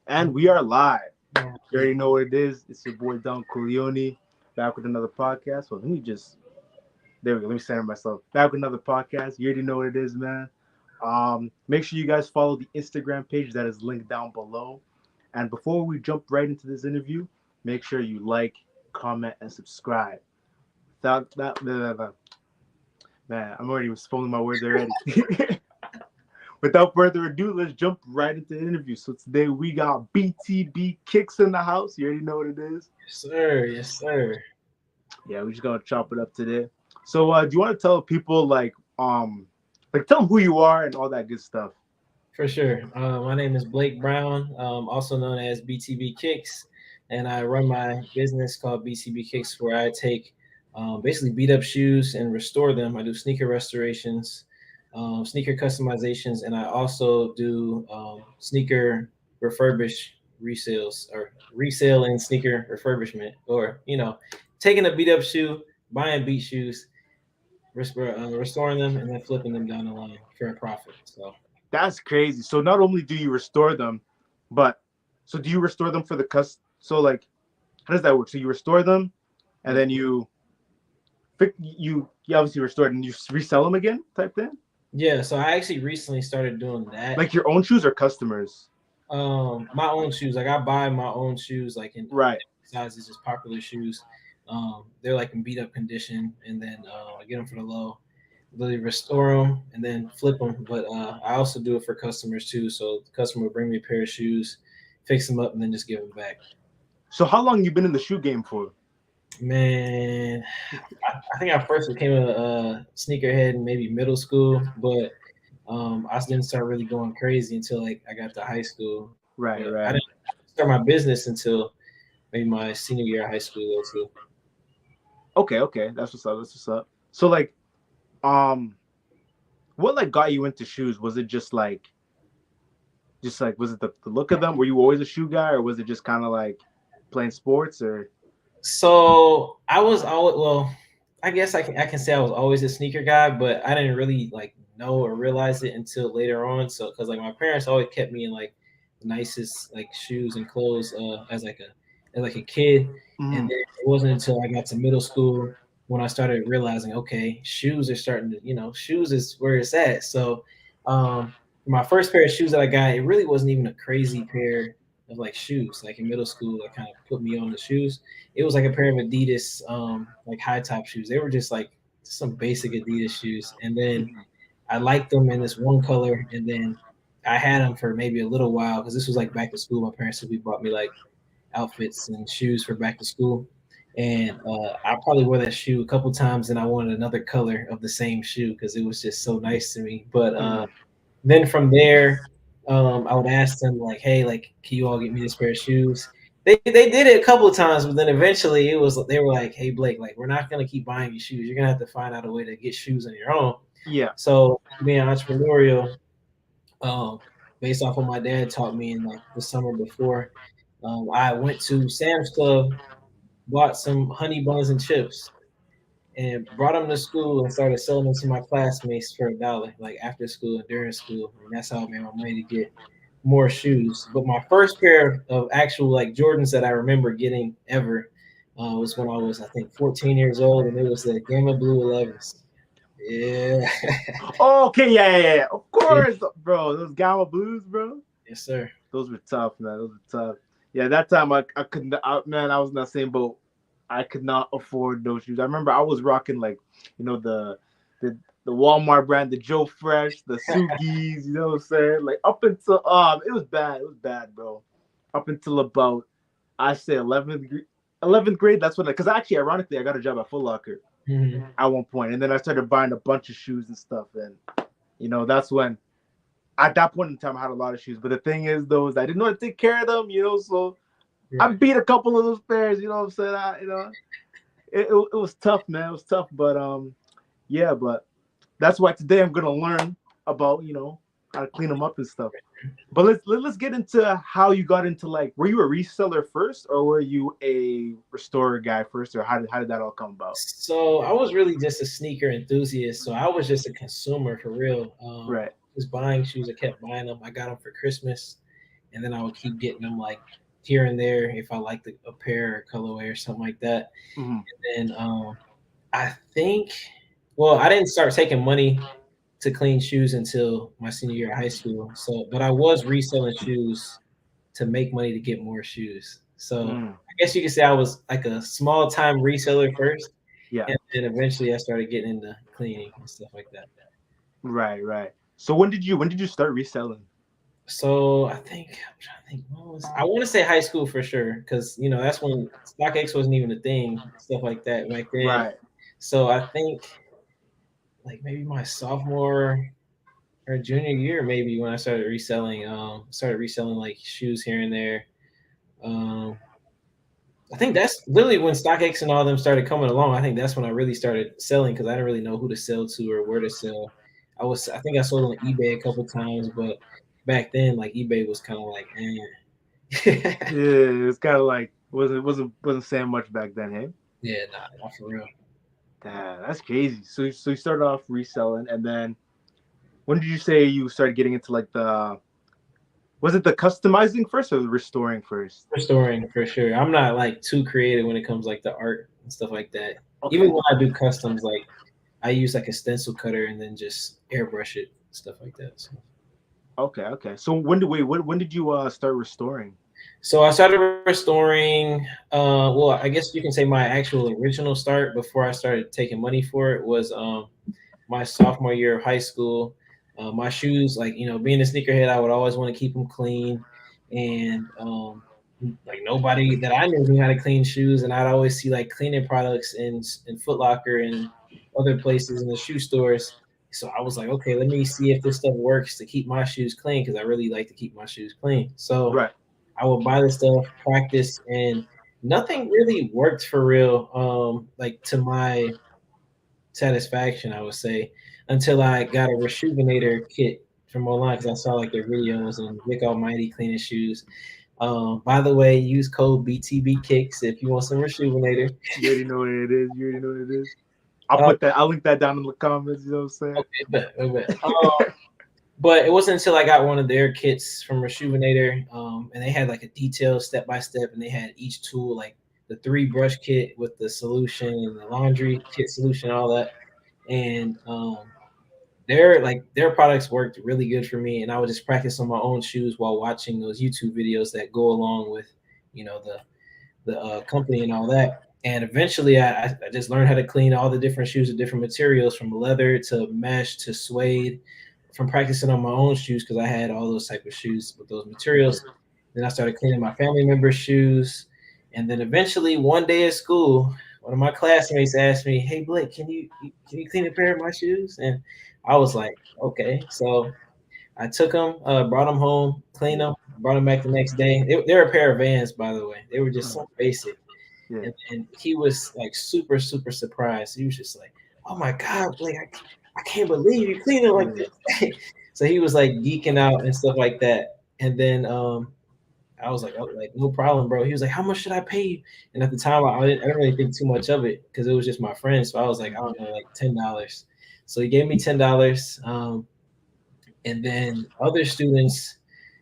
And we are live. You already know what it is. It's your boy Donne Colioni, back with another podcast. So there we go. Let me center myself. Back with another podcast. You already know what it is, man. Make sure you guys follow the Instagram page that is linked down below. And before we jump right into this interview, make sure you like, comment, and subscribe. Man, I'm already spelling my words already. Without further ado, let's jump right into the interview. So today we got BTB Kicks in the house. You already know what it is. Yes, sir. Yes, sir. Yeah, we're just gonna chop it up today. So, do you want to tell people tell them who you are and all that good stuff? For sure. My name is Blake Brown, also known as BTB Kicks, and I run my business called BTB Kicks, where I take basically beat up shoes and restore them. I do sneaker restorations, sneaker customizations, and I also do sneaker refurbish resales or resale and sneaker refurbishment, or taking a beat up shoe, buying beat shoes, restoring them, and then flipping them down the line for a profit. So. That's crazy. So not only do you restore them, but so do you restore them for the So like, how does that work? So you restore them, and then you obviously restore it and you resell them again, type thing. Yeah, so I actually recently started doing that. Like your own shoes or customers? My own shoes. Like I buy my own shoes, like in Right. sizes, just popular shoes. They're like in beat up condition, and then I get them for the low. Really restore them and then flip them. But I also do it for customers too. So the customer will bring me a pair of shoes, fix them up, and then just give them back. So how long you been in the shoe game for? Man, I think I first became a sneakerhead in maybe middle school, but I didn't start really going crazy until like I got to high school. Right, But I right. didn't start my business until maybe my senior year of high school though too. Okay, okay. That's what's up. That's what's up. So like, um, what like got you into shoes? Was it just like was it the look of them? Were you always a shoe guy, or was it just kind of like playing sports or? So I was always I guess I can say I was always a sneaker guy, but I didn't really like know or realize it until later on. So because like my parents always kept me in like the nicest like shoes and clothes as like a kid, and Mhm. then it wasn't until I got to middle school when I started realizing, okay, shoes are starting to shoes is where it's at. So my first pair of shoes that I got, it really wasn't even a crazy pair of like shoes. Like in middle school, that kind of put me on the shoes. It was like a pair of Adidas, like high top shoes. They were just like some basic Adidas shoes, and then Mhm. I liked them in this one color, and then I had them for maybe a little while because this was like back to school. My parents simply bought me like outfits and shoes for back to school, and I probably wore that shoe a couple times, and I wanted another color of the same shoe because it was just so nice to me. But Mhm. then from there, I would ask them like, "Hey, like, can you all get me this pair of shoes?" They did it a couple of times, but then eventually they were like, "Hey, Blake, like, we're not gonna keep buying you shoes. You're gonna have to find out a way to get shoes on your own." Yeah. So being entrepreneurial, um, based off what my dad taught me in like the summer before, I went to Sam's Club, bought some honey buns and chips, and brought them to school and started selling them to my classmates for $1, like after school and during school. And that's how I made my money to get more shoes. But my first pair of actual like Jordans that I remember getting ever was when I was, I think, 14 years old, and it was the Gamma Blue 11s. Yeah. Oh, okay, yeah. Of course, bro. Those Gamma Blues, bro. Yes, sir. Those were tough, man. Those were tough. Yeah, that time I couldn't. Man, I was in that same boat. I could not afford those shoes. I remember I was rocking like, the the Walmart brand, the Joe Fresh, the Sugis. You know what I'm saying? Like up until it was bad. It was bad, bro. Up until about I say 11th grade. That's when because actually, ironically, I got a job at Foot Locker Mhm. at one point, and then I started buying a bunch of shoes and stuff, and that's when at that point in time I had a lot of shoes. But the thing is, though, is I didn't know how to take care of them, so I Right. beat a couple of those pairs. You know what I'm saying? It was tough, man. It was tough, but yeah, but that's why today I'm gonna learn about how to clean them up and stuff. But let's get into how you got into like, were you a reseller first or were you a restorer guy first, or how did that all come about? So I was really just a sneaker enthusiast. So I was just a consumer for real. Right. Just buying shoes. I kept buying them. I got them for Christmas. and then I would keep getting them like here and there if I liked a pair or colorway or something like that. Mm-hmm. And I think, well, I didn't start taking money to clean shoes until my senior year of high school. So, but I was reselling shoes to make money to get more shoes. So Mm. I guess you could say I was like a small time reseller first, Yeah. and then eventually I started getting into cleaning and stuff like that. Right. Right. So when did you start reselling? So I think I'm trying to think. I want to say high school for sure, because that's when StockX wasn't even a thing, stuff like that back then. Right. So I think like maybe my sophomore or junior year, maybe when I started reselling like shoes here and there. Um, I think that's literally when StockX and all them started coming along. I think that's when I really started selling because I didn't really know who to sell to or where to sell. I think I sold on eBay a couple times, but back then like eBay was kind of like, eh. Yeah, it's kind of like wasn't saying much back then, hey? Yeah, nah, not for real. Damn, that's crazy. So you started off reselling, and then when did you say you started getting into like the was it the customizing first or the restoring first? Restoring for sure. I'm not like too creative when it comes like the art and stuff like that. Even Okay, when I do customs, like I use like a stencil cutter and then just airbrush it, stuff like that. okay. So when did you start restoring? So I started restoring. Well, I guess you can say my actual original start before I started taking money for it was my sophomore year of high school. My shoes, like being a sneakerhead, I would always want to keep them clean, and like nobody that I knew how to clean shoes, and I'd always see like cleaning products in Foot Locker and other places in the shoe stores. So I was like, okay, let me see if this stuff works to keep my shoes clean because I really like to keep my shoes clean. So Right. I would buy the stuff, practice, and nothing really worked for real. Like to my satisfaction, I would say, until I got a Rejuvenator kit from online because I saw like their videos and Vic Almighty cleaning shoes. By the way, use code BTB Kicks if you want some Rejuvenator. You already know what it is. You already know what it is. I'll Uh, put that. I'll link that down in the comments. You know what I'm okay, bet. But it wasn't until I got one of their kits from Rejuvenator, and they had like a detailed step by step, and they had each tool like the 3 brush kit with the solution and the laundry kit solution, all that, and their products worked really good for me, and I would just practice on my own shoes while watching those YouTube videos that go along with, the company and all that. And eventually, I just learned how to clean all the different shoes with different materials, from leather to mesh to suede, from practicing on my own shoes because I had all those type of shoes with those materials. Then I started cleaning my family members' shoes, and then eventually one day at school, one of my classmates asked me, "Hey Blake, can you clean a pair of my shoes?" And I was like, "Okay." So I took them, brought them home, cleaned them, brought them back the next day. They were a pair of Vans, by the way. They were just saying? so basic, Yeah. and he was like super super surprised. He was just like, "Oh my god, Blake, I can't believe you cleaned it like Yeah. this." So he was like geeking out and stuff like that. And then I was like, "Oh, like no problem, bro." He was like, "How much should I pay you?" And at the time, I didn't really think too much of it because it was just my friend. So I was like, I don't know, like $10. So he gave me $10. And then other students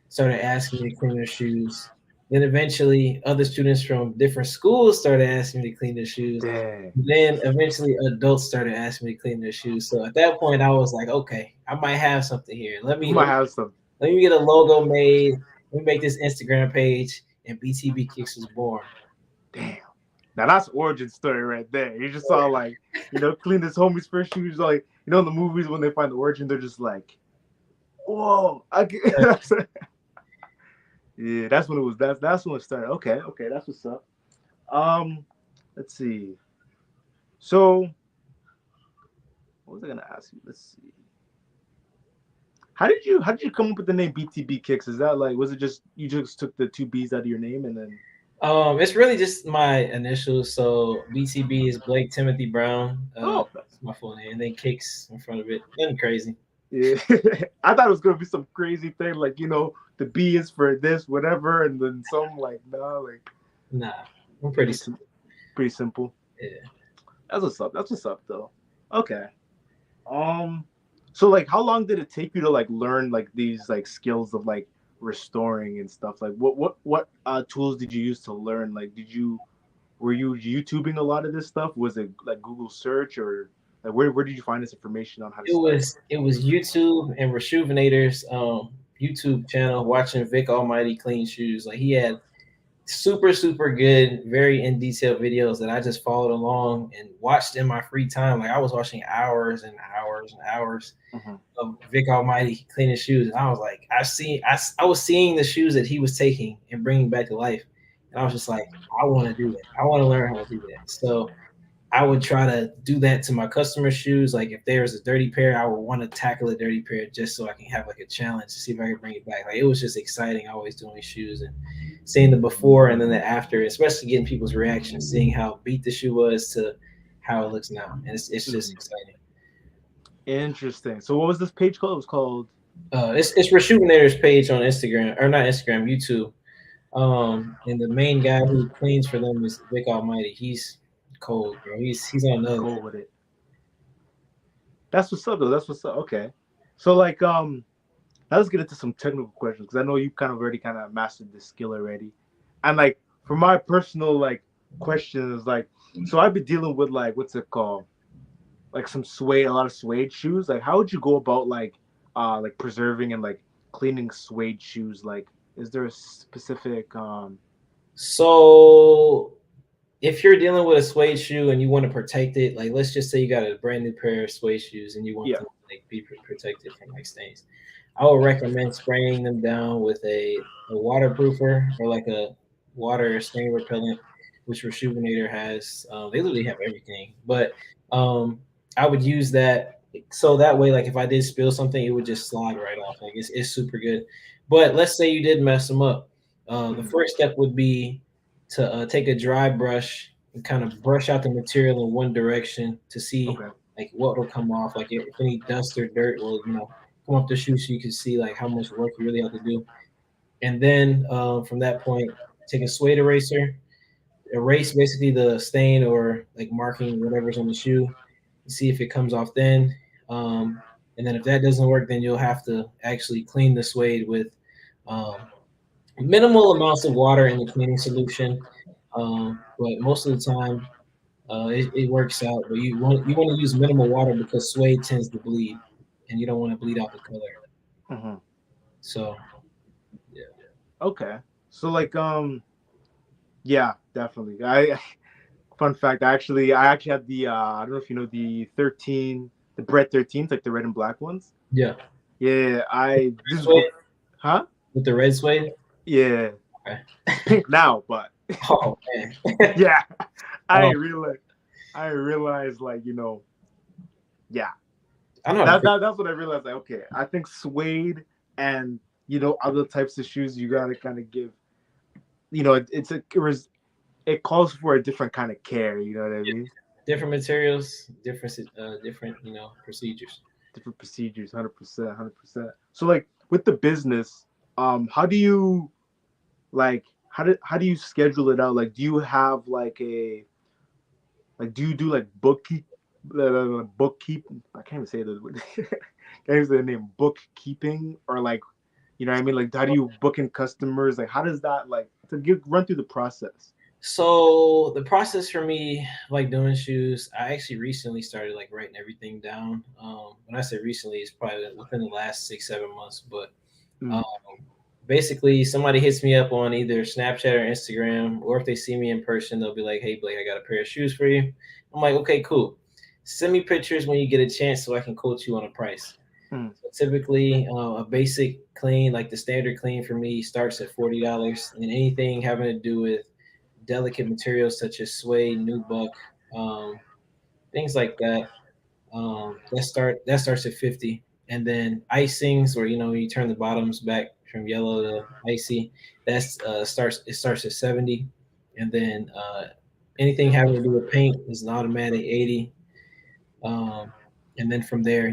started asking me to clean their shoes. Then eventually, other students from different schools started asking me to clean their shoes. Dang. Then eventually, adults started asking me to clean their shoes. So at that point, I was like, okay, I might have something here. Let You me might have some. let me get a logo made. Let me make this Instagram page, and BTB Kicks was born. Damn. Now that's origin story right there. You just saw like, clean this homie's first shoes. Like, in the movies when they find the origin, they're just like, whoa. Yeah, that's when it was. That's when it started. Okay, that's what's up. Um, let's see. So, what was I gonna ask you? Let's see. How did you come up with the name BTB Kicks? Is that like was it just you just took the two B's out of your name and then? It's really just my initials. So BTB is Blake Timothy Brown. Oh, That's my full name, and then Kicks in front of it. Nothing crazy. yeah. I thought it was gonna be some crazy thing like the B is for this whatever, and then some like nah, like Nah, I'm pretty just simple. pretty simple. Yeah. That's what's up. That's what's up though. Okay. Um, so like how long did it take you to like learn like these like skills of like restoring and stuff. Like what tools did you use to learn? Like were you YouTubing a lot of this stuff? Was it like Google search, or like where did you find this information on how to start? It was YouTube and Rejuvenator's YouTube channel, watching Vic Almighty clean shoes. Like, he had super good, very in detail videos that I just followed along and watched in my free time. Like, I was watching hours and hours and hours Hmm. of Vic Almighty cleaning shoes, and I was like, I was seeing the shoes that he was taking and bringing back to life, and I was just like, I want to do it. I want to learn how to do that. So I would try to do that to my customer shoes. Like, if there's a dirty pair, I would want to tackle a dirty pair just so I can have like a challenge to see if I can bring it back. Like, it was just exciting always doing shoes and seeing the before and then the after, especially getting people's reactions, seeing how beat the shoe was to how it looks now. And it's just Hmm. exciting. Interesting. So what was this page called? It was called. It's Rejuvenator's page on Instagram, or not Instagram, YouTube. And the main guy who cleans for them is Vic Almighty. He's cold, bro. He's on another Go level. with it. That's what's up, though. That's what's up. Okay. So like now let's get into some technical questions because I know you kind of already kind of mastered this skill already. And like for my personal like questions, like so I've been dealing with like what's it called? Like some suede, a lot of suede shoes. Like how would you go about like preserving and like cleaning suede shoes? Like is there a specific So if you're dealing with a suede shoe and you want to protect it, like, let's just say you got a brand new pair of suede shoes and you want yeah. them to like be protected from like stains, I would recommend spraying them down with a waterproofer or like a water stain repellent, which Rejuvenator has. They literally have everything, but um, I would use that so that way, like, if I did spill something, it would just slide right off. Like, it's super good. But let's say you did mess them up. The Mhm. first step would be to take a dry brush and kind of brush out the material in one direction to see Okay. like what will come off, like if any dust or dirt will, come off the shoe, so you can see like how much work you really have to do. And then from that point, take a suede eraser, erase basically the stain or like marking whatever's on the shoe, and see if it comes off then. And then if that doesn't work, then you'll have to actually clean the suede with um, minimal amounts of water in the cleaning solution. But most of the time, it works out. But you want to use minimal water because suede tends to bleed, and you don't want to bleed out the color. Mhm. So yeah, Okay. So like yeah, definitely. I fun fact, I actually had the I don't know if you know the 13, the Bread 13s, like the red and black ones. yeah. Yeah, I Red this is suede huh? with the red suede. Yeah. Okay. It's pink now, but Oh man. yeah. I Oh, realized I realized like, yeah. I know how to That's what I realized. Like, okay, I think suede and other types of shoes you gotta kind of give. It calls for a different kind of care. You know what I yeah, mean? different materials, different procedures. Different procedures, 100%, 100%. So like with the business, how do you like how do you schedule it out? Like, do you have do you do like bookkeep? I can't even say the can't even say the name bookkeeping or like what I mean? Like, how do you book in customers? Like, how does that like to give run through the process? So the process for me, like doing shoes, I actually recently started like writing everything down. When I say recently, it's probably within the last 6 7 months. But um, Mm, basically, somebody hits me up on either Snapchat or Instagram, or if they see me in person, they'll be like, "Hey, Blake, I got a pair of shoes for you." I'm like, "Okay, cool. Send me pictures when you get a chance, so I can quote you on a price." mm, So typically, a basic clean, like the standard clean for me, starts at $40, and anything having to do with delicate materials such as suede, nubuck, um, things like that. That starts at 50, and then icings, or you turn the bottoms back from yellow to icy. It starts at 70, and then anything having to do with paint is an automatic 80. Um, and then from there,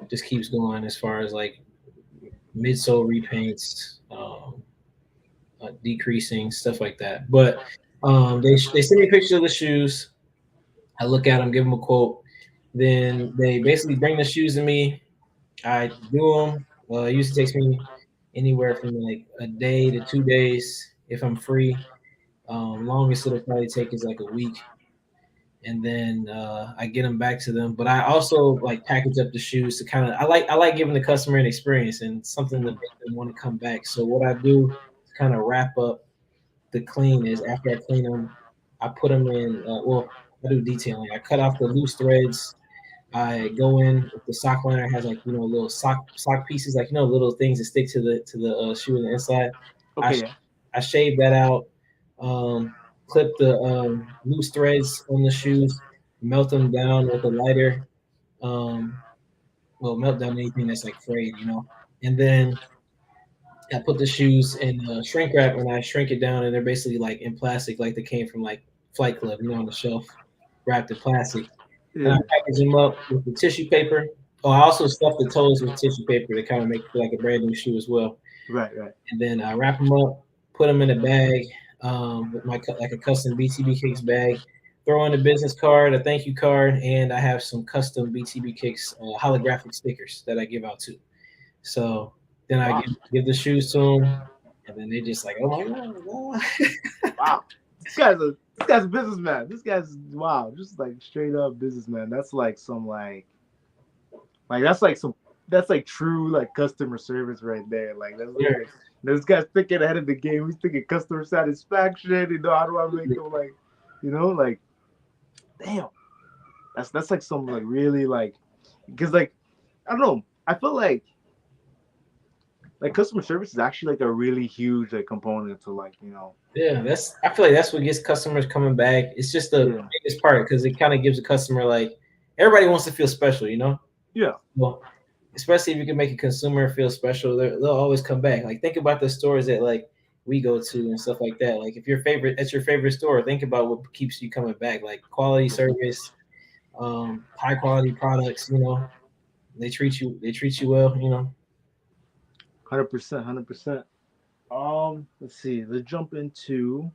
just keeps going as far as like midsole repaints, decreasing stuff like that. But they send me pictures of the shoes. I look at them, give them a quote. Then they basically bring the shoes to me. I do them. It usually takes me anywhere from like a day to 2 days if I'm free. Longest it'll probably take is like a week, and then I get them back to them. But I also like package up the shoes to kind of I like giving the customer an experience and something to Mhm. make them want to come back. So what I do to kind of wrap up the clean is after I clean them, I put them in. Well, I do detailing. I cut off the loose threads. I go in if the sock liner has like little sock pieces like little things that stick to the shoe on the inside. I Okay, sh- yeah. I shave that out. Um, Clip the loose threads on the shoes. Melt them down with a lighter. Um, well, melt down anything that's like frayed, and then I put the shoes in shrink wrap and I shrink it down, and they're basically like in plastic, like they came from like Flight Club, on the shelf, wrapped in plastic. And I Yeah. package them up with the tissue paper. Oh, I also stuff the toes with tissue paper to kind of make it feel like a brand new shoe as well. Right, right. And then I wrap them up, put them in a bag with my like a custom BTB Kicks bag. Throw in a business card, a thank you card, and I have some custom BTB Kicks holographic stickers that I give out too. So then I Wow. give the shoes to them, and then they just like, oh my god, Wow. This guy's a businessman. This guy's wow, just like straight up businessman. That's like some that's like true like customer service right there. Like that's yeah. like this guy's thinking ahead of the game. He's thinking customer satisfaction. How do I make him like, like damn. That's like some like really like because like I don't know. I feel like customer service is actually like a really huge like component to like Yeah, I feel like that's what gets customers coming back. It's just the yeah biggest part because it kind of gives a customer like everybody wants to feel special. yeah Well, especially if you can make a consumer feel special, they'll always come back. Like think about the stores that like we go to and stuff like that. Like if that's your favorite store, think about what keeps you coming back. Like quality service, high quality products. They treat you well. 100%, 100%. Let's see. Let's jump into.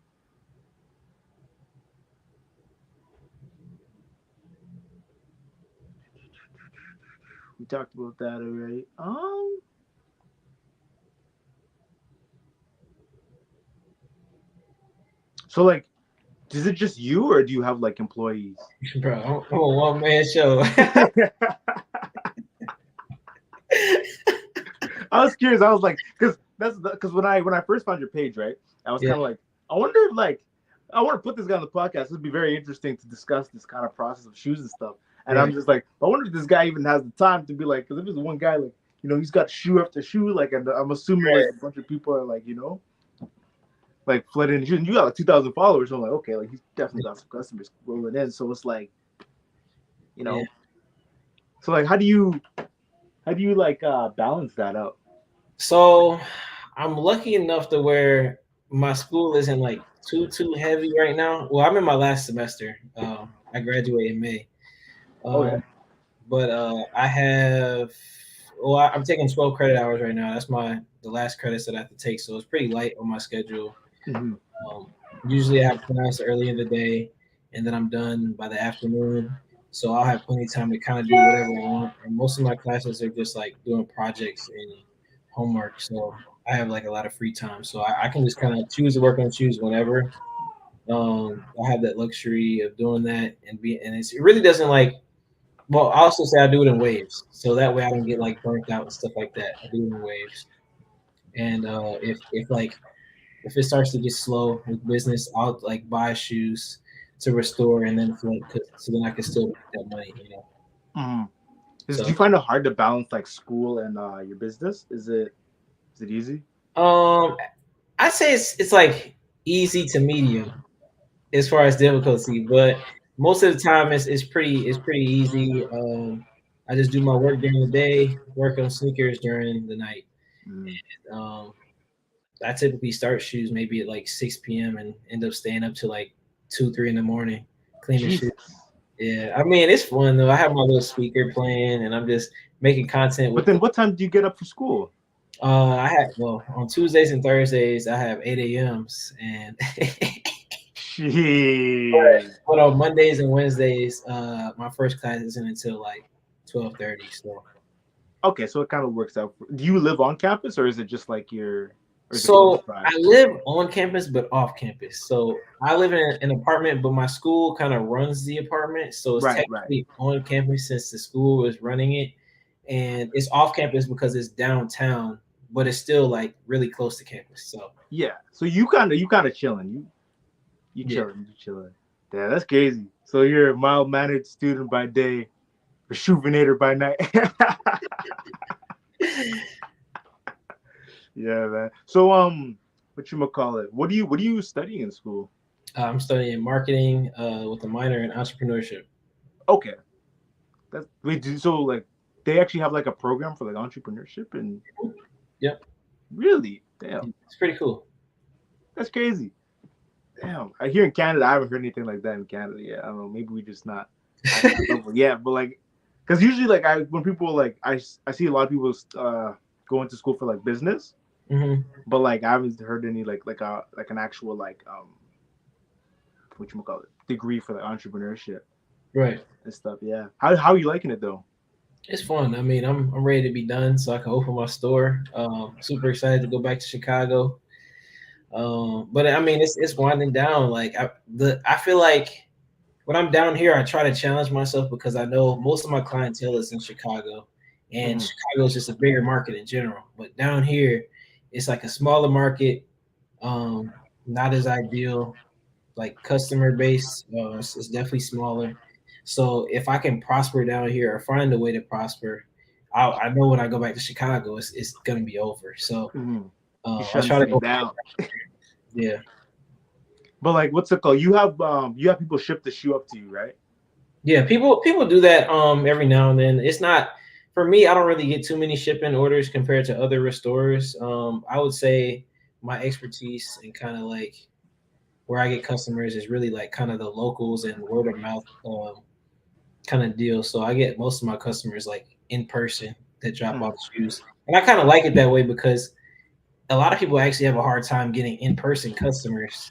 We talked about that already. So like, is it just you or do you have like employees? Bro, I'm a one man show. I was curious. I was like, because when I first found your page, right, I was Yeah, kind of like, I wonder if like, I want to put this guy on the podcast. It'd be very interesting to discuss this kind of process of shoes and stuff. And I'm right. just like, I wonder if this guy even has the time to be like, because if there's one guy like, he's got shoe after shoe, like, and I'm assuming like Right. a bunch of people are like, like flooding shoes. And you got like 2,000 followers, so I'm like, okay, like he's definitely got some customers rolling in. So it's like, you Yeah. know, so like, how do you like balance that out? So I'm lucky enough to where my school isn't like too heavy right now. Well, I'm in my last semester. I graduate in May. Okay. Um, but I have I'm taking 12 credit hours right now. That's the last credits that I have to take. So it's pretty light on my schedule. Hmm. Um, Usually I have class early in the day, and then I'm done by the afternoon. So I'll have plenty of time to kind of do whatever I want. And most of my classes are just like doing projects and homework. So I have like a lot of free time. So I can just kind of choose to work on shoes whenever. I have that luxury of doing that it really doesn't like. Well, I also say I do it in waves, so that way I don't get like burnt out and stuff like that. I do it in waves, and if it starts to get slow with business, I'll like buy shoes to restore and then flip, so then I can still make that money. Hmm. Do So, you find it hard to balance like school and your business? Is it easy? um, I say it's like easy to medium as far as difficulty, but most of the time it's pretty easy. I just do my work during the day, work on sneakers during the night. Mm. Um, I typically start shoes maybe at like 6 p.m. and end up staying up to like 2, 3 in the morning cleaning shoes. Jesus. Yeah, I mean it's fun though. I have my little speaker playing and I'm just making content But with then, what time do you get up for school? I have on Tuesdays and Thursdays I have 8 a.m.s and Shit. but on Mondays and Wednesdays my first class isn't until like 12:30. So Okay, so it kind of works out. Do you live on campus, or is it just like your, or is it close So by? I live on campus, but off campus. So I live in an apartment, but my school kind of runs the apartment. So it's Right, right. technically on campus since the school is running it. And it's off campus because it's downtown, but it's still like really close to campus. So Yeah. So you kind of chilling. You yeah. chilling. You chilling. Yeah, that's crazy. So you're a mild mannered student by day, rejuvenator by night. Yeah, man. So what you call it? What do you studying in school? I'm studying marketing with a minor in entrepreneurship. Okay. That's wait. So like they actually have like a program for like entrepreneurship and Yep. really, damn, It's pretty cool. that's crazy. Damn, I hear in Canada, I haven't heard anything like that in Canada yet. I don't know. Maybe we just not at that level. Yeah, but like, because usually like when people like I see a lot of people going to school for like business, hmm but like I haven't heard any like an actual like what you call it degree for like entrepreneurship Right. and stuff. Yeah, how are you liking it though? It's fun. I mean, I'm ready to be done so I can open my store. Super excited to go back to Chicago. But I mean, it's winding down. Like I feel like when I'm down here, I try to challenge myself because I know most of my clientele is in Chicago, and Hmm. Chicago is just a bigger market in general. But down here, it's like a smaller market, um, not as ideal. Like customer base, it's definitely smaller. So if I can prosper down here or find a way to prosper, I know when I go back to Chicago, it's gonna be over. So Hmm. You I shutting the try to city go. down. Yeah. But like, what's it called? You have people ship the shoe up to you, right? Yeah, people do that every now and then. It's not for me, I don't really get too many shipping orders compared to other restorers. I would say my expertise and kind of like where I get customers is really like kind of the locals and word of mouth kind of deal. So I get most of my customers like in person that drop off Mm. shoes. And I kind of like it that way because a lot of people actually have a hard time getting in person customers.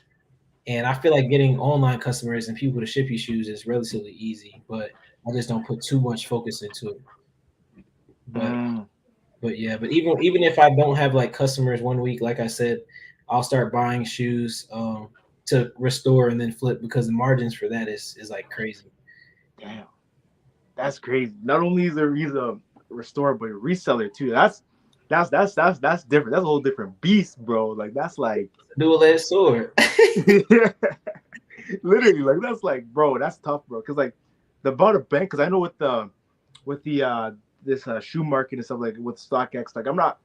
And I feel like getting online customers and people to ship you shoes is relatively easy, but I just don't put too much focus into it. But Mm. but even if I don't have like customers one week, like I said, I'll start buying shoes to restore and then flip because the margins for that is like crazy. Damn, that's crazy. Not only is he's a restorer, but a reseller too. That's different. That's a whole different beast, bro. Like that's like Dual edged sword. literally like that's like bro, that's tough, bro. Because like the amount of bank, because I know with the this shoe market and stuff like with StockX, like I'm not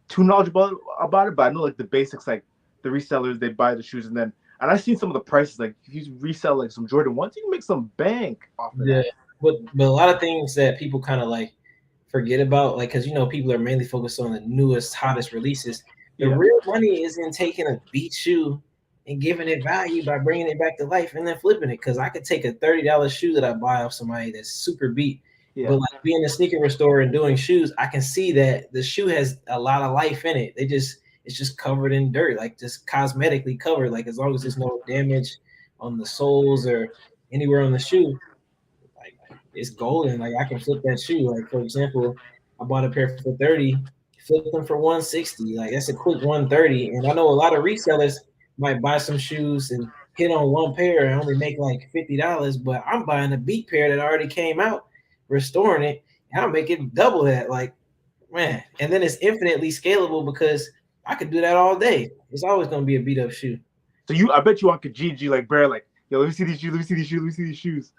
too knowledgeable about it, but I know like the basics, like the resellers they buy the shoes and I've seen some of the prices. Like if you resell like some Jordan ones, you can make some bank off of Yeah, that. but a lot of things that people kind of like forget about, like because people are mainly focused on the newest, hottest releases. The Yeah. real money is in taking a beat shoe and giving it value by bringing it back to life and then flipping it. Because I could take a $30 shoe that I buy off somebody that's super beat, Yeah. but like being a sneaker restorer and doing shoes, I can see that the shoe has a lot of life in it. It's just covered in dirt, like just cosmetically covered. Like as long as there's no damage on the soles or anywhere on the shoe, like it's golden. Like I can flip that shoe. Like for example, I bought a pair for 30, flipped them for 160. Like that's a quick 130. And I know a lot of resellers might buy some shoes and hit on one pair and only make like $50, but I'm buying a beat pair that already came out, restoring it, and I'm making double that. Like, man, and then it's infinitely scalable because I could do that all day. It's always gonna be a beat up shoe. So I bet you on Kijiji like Bear, like, yo, let me see these shoes, let me see these shoes, let me see these shoes.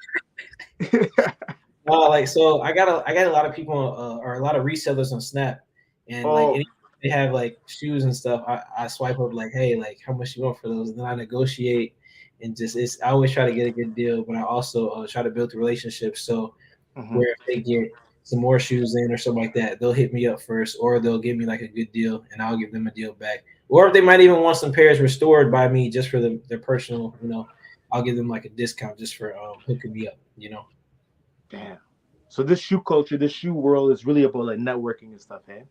Like so, I got a lot of people or a lot of resellers on Snap, and like Oh, any they have like shoes and stuff. I swipe up like, hey, like how much you want for those, and then I negotiate, and just it's I always try to get a good deal, but I also try to build the relationship. So hmm. where if they get some more shoes in or something like that, they'll hit me up first, or they'll give me like a good deal, and I'll give them a deal back. Or if they might even want some pairs restored by me just for their personal, I'll give them like a discount just for hooking me up. Damn. So this shoe culture, this shoe world is really about like networking and stuff, hey?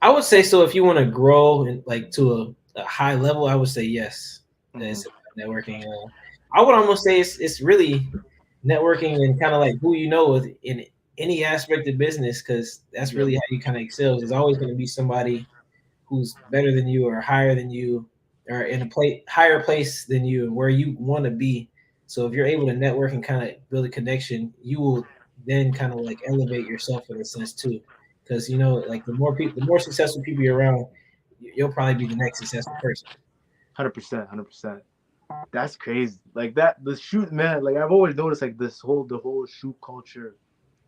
I would say so. If you want to grow and like to a high level, I would say yes. Hmm. It's about networking. I would almost say it's really networking and kind of like who you know in any aspect of business, because that's Yep. really how you kind of excel. There's always going to be somebody who's better than you or higher than you or in a higher place than you and where you want to be. So if you're able to network and kind of build a connection, you will then kind of like elevate yourself in a sense too. Because you know, like the more successful people you're around, you'll probably be the next successful person. 100%, 100%. That's crazy. Like that, the shoot, man. Like I've always noticed, like the whole shoot culture.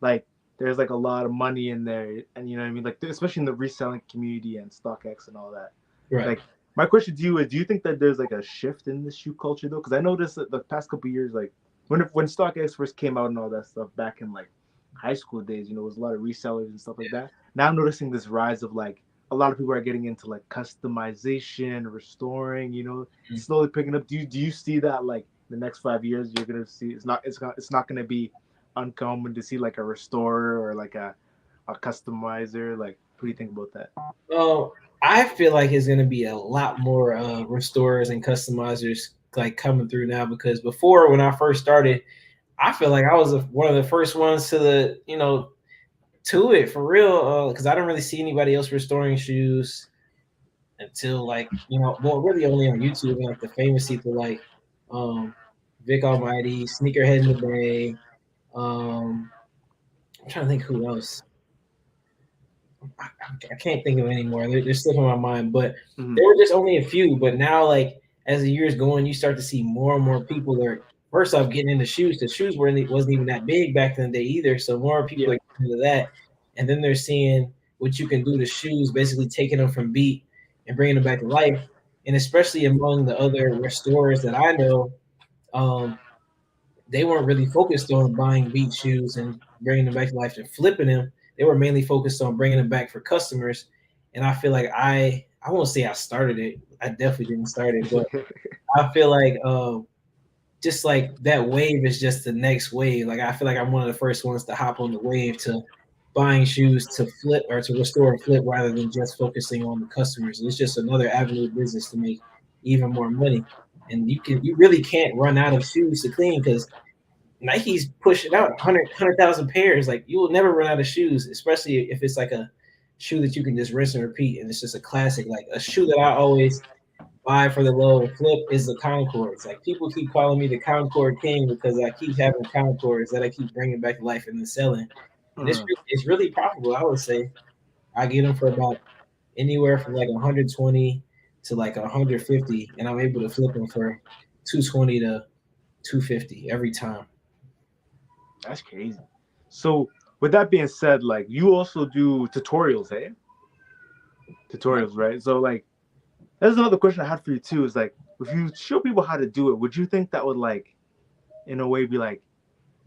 Like there's like a lot of money in there, and you know what I mean. Like especially in the reselling community and StockX and all that. Right. Like my question to you is, do you think that there's like a shift in the shoe culture though? Because I noticed that the past couple years, like when StockX first came out and all that stuff back in like high school days, you know, it was a lot of resellers and stuff like that. Now I'm noticing this rise of like a lot of people are getting into like customization, restoring, you know, it's slowly picking up. Do you see that like the next 5 years you're gonna see it's not gonna be uncommon to see like a restorer or like a customizer? Like what do you think about that? Well, I feel like it's going to be a lot more restorers and customizers like coming through now, because before when I first started, I feel like I was one of the first ones to the to it for real, because I don't really see anybody else restoring shoes until like well, really only on YouTube and like the famous people like um, Vic Almighty, Sneakerhead in the Bay. Um, I'm trying to think who else. I can't think of any more. They're slipping my mind, but Mm-hmm. there were just only a few. But now, like as the years go on, you start to see more and more people that are first off getting into shoes. The shoes wasn't even that big back in the day either, so more people Yeah. are getting into that, and then they're seeing what you can do to shoes, basically taking them from beat and bringing them back to life. And especially among the other restorers that I know, um, they weren't really focused on buying beat shoes and bringing them back to life and flipping them. They were mainly focused on bringing them back for customers. And I feel like I won't say I started it. I definitely didn't start it, but I feel like just like that wave is just the next wave. Like I feel like I'm one of the first ones to hop on the wave to buying shoes to flip or to restore and flip rather than just focusing on the customers. It's just another avenue of business to make even more money. And you really can't run out of shoes to clean, because Nike's pushing out 100,000 pairs. Like you will never run out of shoes, especially if it's like a shoe that you can just rinse and repeat, and it's just a classic. Like a shoe that I always buy for the low and flip is the Concords. Like people keep calling me the Concord King because I keep having Concords that I keep bringing back to life and then selling, and Uh, it's really profitable. I would say I get them for about anywhere from like 120 to like 150, and I'm able to flip them for 220 to 250 every time. that's crazy. So with that being said, like you also do tutorials, eh? Tutorials, right? So like that's another question I had for you too. Is like if you show people how to do it, would you think that would like in a way be like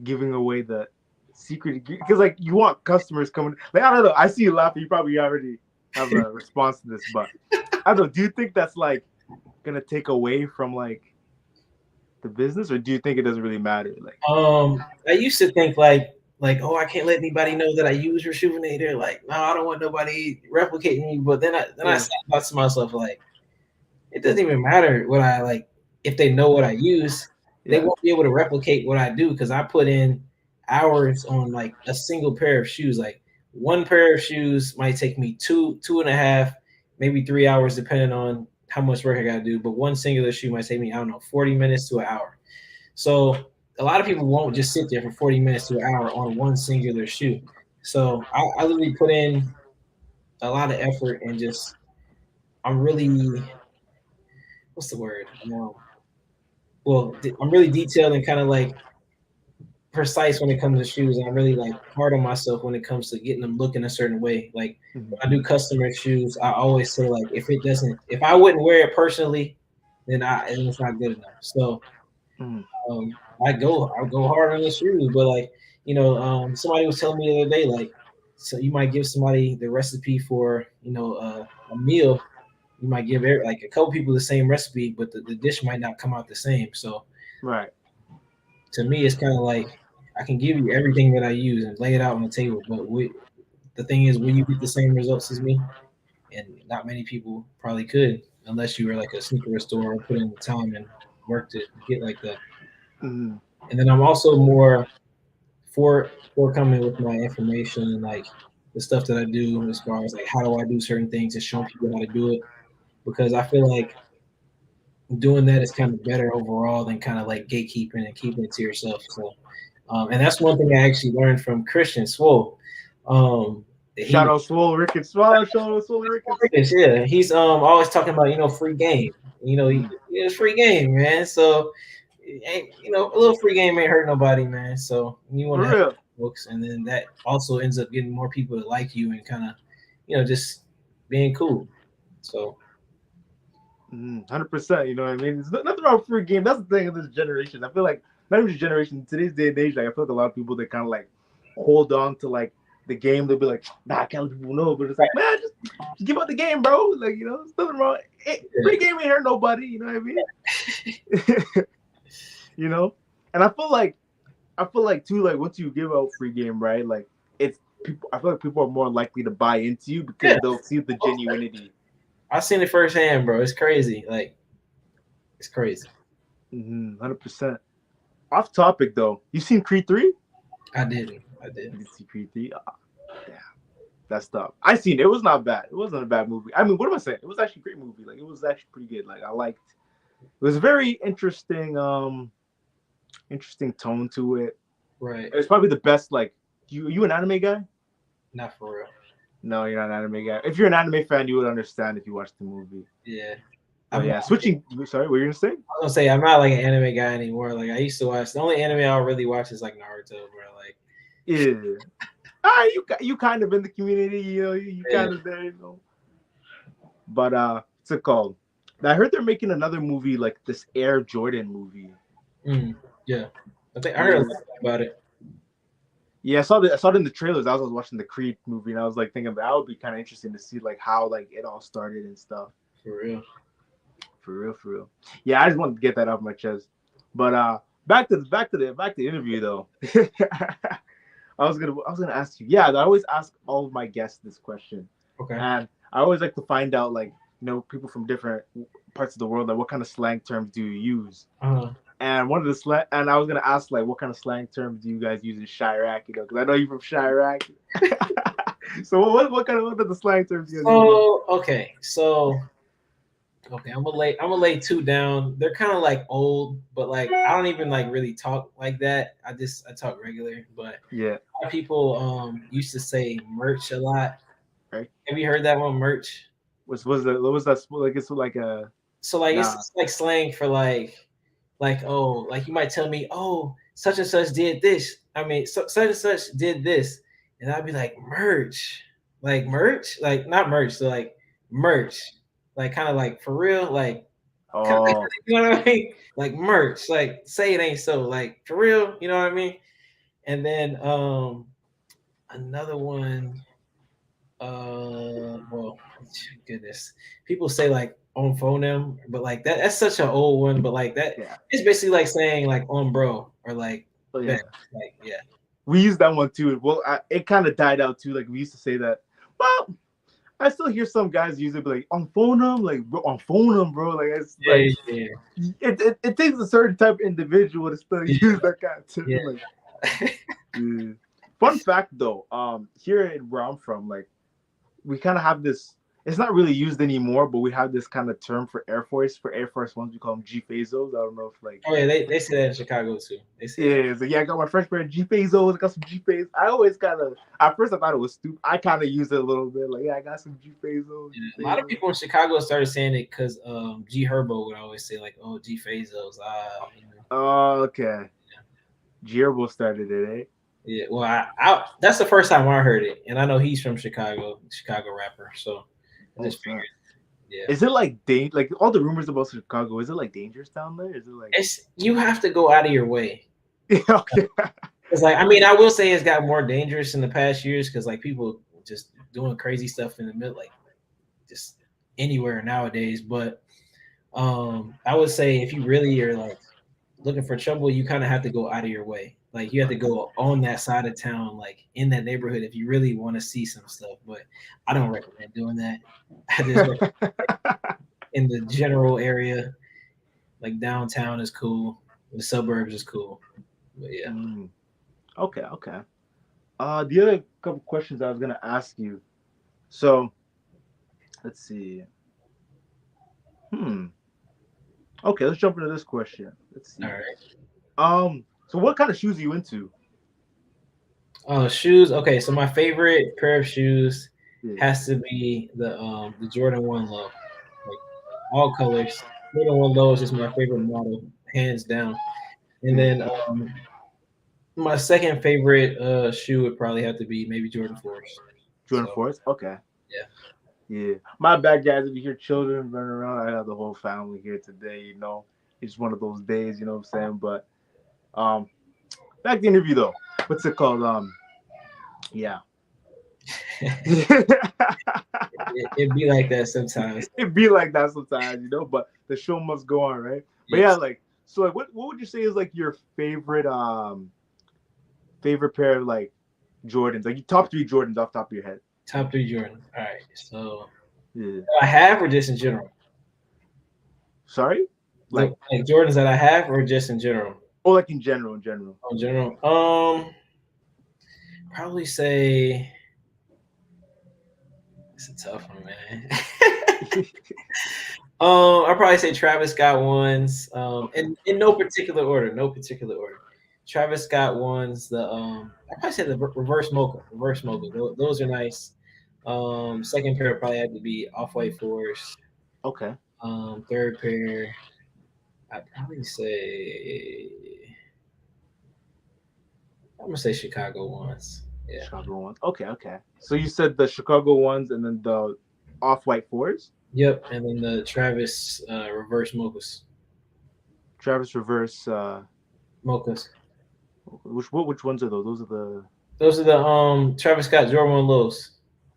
giving away the secret? Because like you want customers coming. Like I don't know. I see you laughing. You probably already have a response to this, but I don't know. Do you think that's like gonna take away from like the business, or do you think it doesn't really matter? Like, I used to think like oh, I can't let anybody know that I use Rejuvenator. Like no, I don't want nobody replicating me. But then I uh, thought to myself like it doesn't even matter what I like if they know what I use, they yeah. won't be able to replicate what I do because I put in hours on like a single pair of shoes. Like one pair of shoes might take me two and a half, maybe 3 hours depending on how much work I gotta do. But one singular shoe might take me, I don't know, 40 minutes to an hour. So a lot of people won't just sit there for 40 minutes to an hour on one singular shoe. So I literally put in a lot of effort and just I'm really what's the word? I'm really detailed and kind of like precise when it comes to shoes, and I'm really like hard on myself when it comes to getting them looking a certain way. Like Mhm. when I do customer shoes, I always say like if I wouldn't wear it personally, then it's not good enough. So Mhm. um, I go hard on the shoes, but like somebody was telling me the other day like, so you might give somebody the recipe for a meal. You might give like a couple people the same recipe, but the dish might not come out the same. So Right. to me, it's kind of like I can give you everything that I use and lay it out on the table, but the thing is, will you get the same results as me? And not many people probably could, unless you were like a sneaker store or put in the time and work to get like that. Mhm. And then I'm also more forthcoming with my information and like the stuff that I do as far as like how do I do certain things and showing people how to do it, because I feel like doing that is kind of better overall than kind of like gatekeeping and keeping it to yourself. So, and that's one thing I actually learned from Christian Swole. Shout He out Swole Ricketts. Shout out Swole Ricketts. Yeah, he's always talking about free game. It's free game, man. So a little free game ain't hurt nobody, man. So you want For to help real. folks, and then that also ends up getting more people to like you and kind of just being cool. So 100%. You know what I mean? There's nothing wrong with free game. That's the thing of this generation. I feel like not even this generation, today's day and age, like I feel like a lot of people that kind of like hold on to like the game. They'll be like, nah, I can't let people know. But it's like, man, just give out the game, bro. Like, there's nothing wrong. Free game ain't hurt nobody. You know what I mean? And I feel like too, like once you give out free game, right? Like it's people. I feel like people are more likely to buy into you because they'll see the genuinity. I've seen it firsthand, bro. It's crazy. Like, it's crazy. 100%. Off topic though, you seen Creed 3? I did. You did see Creed 3? Damn, that's tough. I seen it. It was not bad. It wasn't a bad movie. I mean, what am I saying? It was actually a great movie. Like, it was actually pretty good. Like, I liked. It was a very interesting tone to it. Right. It was probably the best. Like, you an anime guy? Not for real. No, you're not an anime guy. If you're an anime fan, you would understand if you watched the movie. Yeah. Switching. Sorry, what were you gonna say? I was gonna say I'm not like an anime guy anymore. Like I used to watch. The only anime I'll really watch is like Naruto, bro. Like, yeah. You kind of in the community, you kind of there, But what's it called? I heard they're making another movie, like this Air Jordan movie. Yeah, I think I heard a lot about it. Yeah, I saw it in the trailers. I was watching the Creed movie, and I was like thinking that would be kind of interesting to see like how like it all started and stuff. For real. Yeah, I just wanted to get that off my chest. But back to the interview though. I was gonna ask you. Yeah, I always ask all of my guests this question. Okay. And I always like to find out like people from different parts of the world, like what kind of slang terms do you use? And one of the and I was gonna ask like what kind of slang terms do you guys use in Chirac? Because I know you're from Chirac. So what are the slang terms you guys use? Okay, I'm gonna lay two down. They're kind of like old, but like I don't even like really talk like that. I talk regular. But yeah, a lot of people used to say merch a lot. Right. Have you heard that one, merch? What was that like? It's like a it's like slang for like oh, like you might tell me, oh, such and such did this. I mean, such and such did this, and I'd be like merch, like not merch, so like merch. Like kind of like for real, like you know what I mean? Like merch, like say it ain't so, like for real, you know what I mean? And then another one, well, goodness, people say like on phoneme, but like that's such an old one, but like that it's basically like saying like on bro or like like we use that one too. Well, it kind of died out too. Like we used to say that. Well, I still hear some guys use it, like on phoneme, like bro, on phoneme, bro. Like it's it takes a certain type of individual to still use that kind of term. Like, fun fact though, here where I'm from, like we kind of have this. It's not really used anymore, but we have this kind of term for Air Force Ones. We call them G-Fazos. I don't know if like. Oh yeah, they say that in Chicago too. They say it's like, I got my fresh pair of G-Fazos. I got some G-Fazos. I always kind of, at first I thought it was stupid. I kind of use it a little bit. Like, I got some G-Fazos. A lot of people in Chicago started saying it because G Herbo would always say like, oh, G-Fazos. Oh, okay. G Herbo started it, eh? Yeah, well, I that's the first time I heard it, and I know he's from Chicago rapper. So I just figured, yeah. Is it like like all the rumors about Chicago? Is it like dangerous down there? Is it like you have to go out of your way? Okay. It's like, I mean, I will say it's got more dangerous in the past years because like people just doing crazy stuff in the middle, like just anywhere nowadays. But I would say if you really are like looking for trouble, you kind of have to go out of your way. Like you have to go on that side of town, like in that neighborhood, if you really want to see some stuff. But I don't recommend doing that. I just in the general area, like downtown is cool, the suburbs is cool. But yeah. Okay, okay. The other couple questions I was gonna ask you. So let's see. Hmm. Okay, let's jump into this question. Let's All see. right. So what kind of shoes are you into? Shoes. Okay, so my favorite pair of shoes Yeah. has to be the Jordan 1 Low, like all colors. Jordan 1 Low is just my favorite model, hands down. And Yeah. then my second favorite shoe would probably have to be maybe Jordan 4s. Jordan So Force. Okay. yeah. Yeah. My bad, guys. If you hear children running around, I have the whole family here today. It's one of those days. You know what I'm saying? But um, back to the interview though. What's it called? Yeah. It'd be like that sometimes. It be like that sometimes, but the show must go on, right? But yeah, Yes. like so like what would you say is like your favorite pair of like Jordans? Like your top three Jordans off the top of your head. Top three Jordan. All right. So Yeah. I have or just in general? Sorry? Like Like Jordans that I have or just in general? or like in general. In general. Probably say it's a tough one, man. I probably say Travis Scott ones. Okay. In no particular order. No particular order. Travis Scott ones. I probably say the reverse mocha. Reverse mocha. Those are nice. Second pair would probably have to be off white fours. Okay. Third pair, I'd probably say I'm gonna say Chicago ones. Yeah. Chicago ones. Okay, okay. So you said the Chicago ones and then the off white fours? Yep. And then the Travis reverse mochas. Travis reverse Mochas. which ones are those? Those are the Those are the Travis Scott Jordan 1 lows.